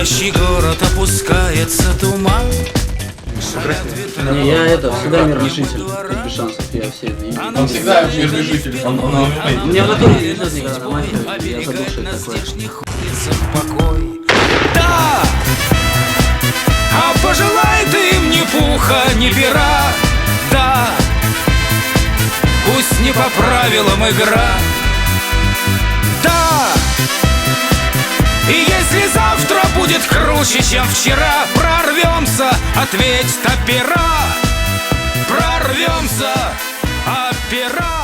Спящий город опускается туман. Не, я всегда мирожитель, без шансов, я все видел. Он всегда мирожитель. У меня в натуре не идет никогда на мафию, я задушил такой. Да! А пожелай ты им ни пуха, ни пера. Да! Пусть не по правилам игра. Да! И если завтра будет круче, чем вчера, прорвемся, ответь опера. Прорвемся, опера.